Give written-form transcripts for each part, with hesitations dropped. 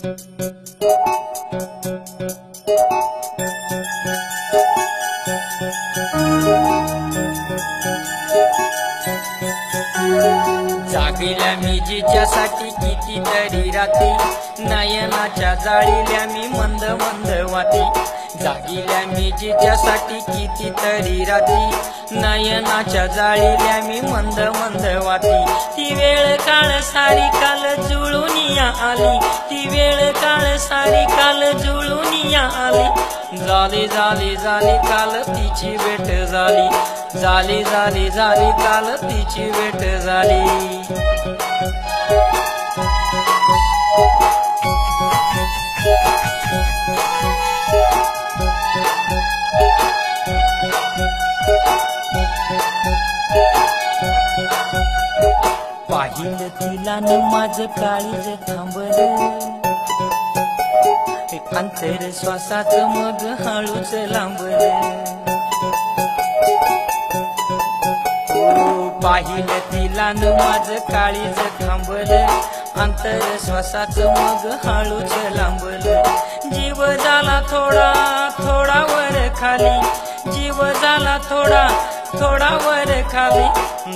जागल्या मी जिच्यासाठी कितीतरी रात्री, नयनाच्या जाळील्या मी मंद मंद वाती. जागिल्या मी जिच्यासाठी कितीतरी रात्री, नयनाच्या जाळील्या मी मंद मंद वाती. ती वेळ काळ सारी काल जुळून या आली, ती वेळ काळ सारी काल जुळून या आली. झाली झाली झाली काल तिची भेट झाली, झाली झाली झाली काल तिची भेट झाली. पाहिलं तिला न माझं काळीज थांबलं, अंतर श्वासाचं मग हळूच लांबलं. पाहिलं तिला न माझं काळीज थांबलं, अंतर श्वासाचं मग हळूच लांबलं. जीव झाला थोडा थोडा वर खाली, जीव झाला थोडा थोडा वर खाली.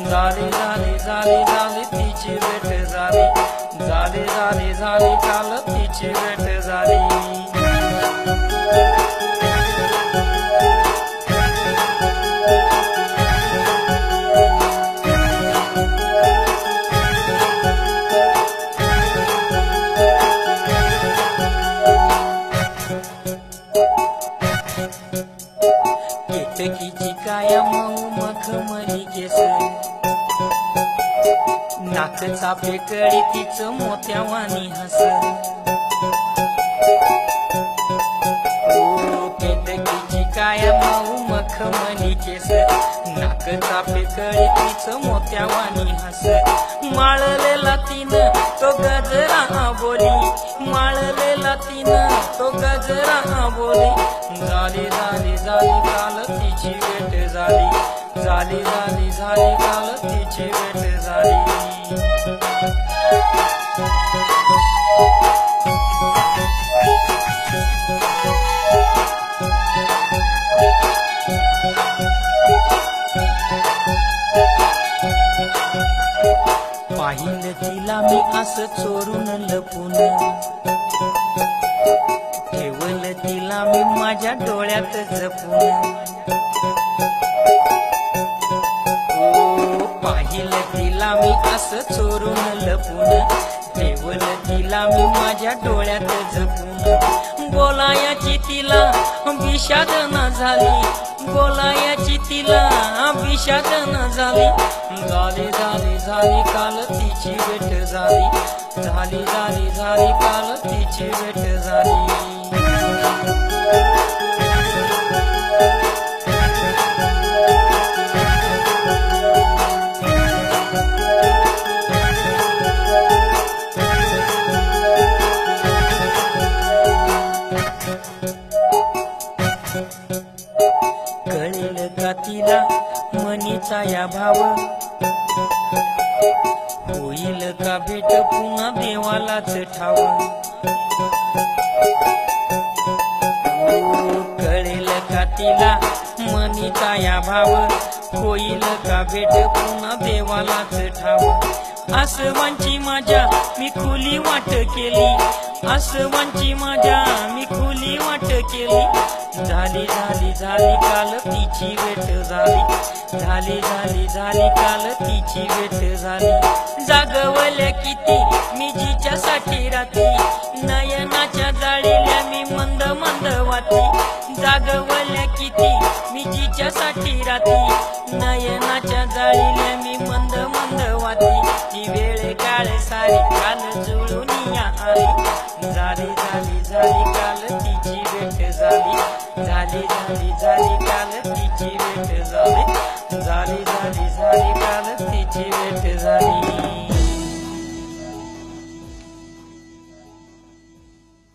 झाली झाली झाली झाली तिची भेट झाली, झाली झाली झाली काल तिची भेट झाली. केतकीची काया मऊ मखमली केस, नाक चाफे कळी तिचं मोत्यावानी हस. केतकीची काया मऊ मखमली केस, नाक चाफे कळी तिचं मोत्यावानी हस. माळलेला तिनं तो गजरा बोली, माळलेला तिनं तो गजरा बोली. झाली झाली झाली काल तिची भेट झाली, झाली झाली झाली काल तिची भेट झाली. पाहिलं तिला मी असं चोरून लपून, ठेवलं तिला मी माझ्या डोळ्यात जपून. पाहिलं तिला मी असं चोरून लपून, ठेवलं तिला मी माझ्या डोळ्यात जपून. बोलायाची तिला विषादना झाली, बोलायाची तिला विषादना झाली. झाली झाली झाली काल तिची भेट झाली, झाली झाली झाली काल तिची भेट झाली. कळेल का तिला मनीचा या भाव, होईल का भेट पुन्हा देवालाच ठाव. कळेल का तिला मनीचा या भाव, होईल का भेट पुन्हा देवालाच ठाव. आसवांची माझ्या मी खुली वाट केली, आसवांची माझ्या मी खुली वाट केली. झाली झाली झाली काल तिची भेट झाली, झाली झाली झाली काल तिची भेट झाली. जागवल्या किती मी जिच्यासाठी रात्री, नयनाच्या जाळील्या मी मंद मंद वाती. जागवल्या किती मी जिच्यासाठी रात्री, नयनाच्या जाळील्या मी मंद मंद वाती. ती वेळ काळ सारी काल जुळून या आली, झाली झाली झाली काल तिची भेट झाली, झाली झाली झाली काल तिची भेट झाली, झाली झाली झाली काल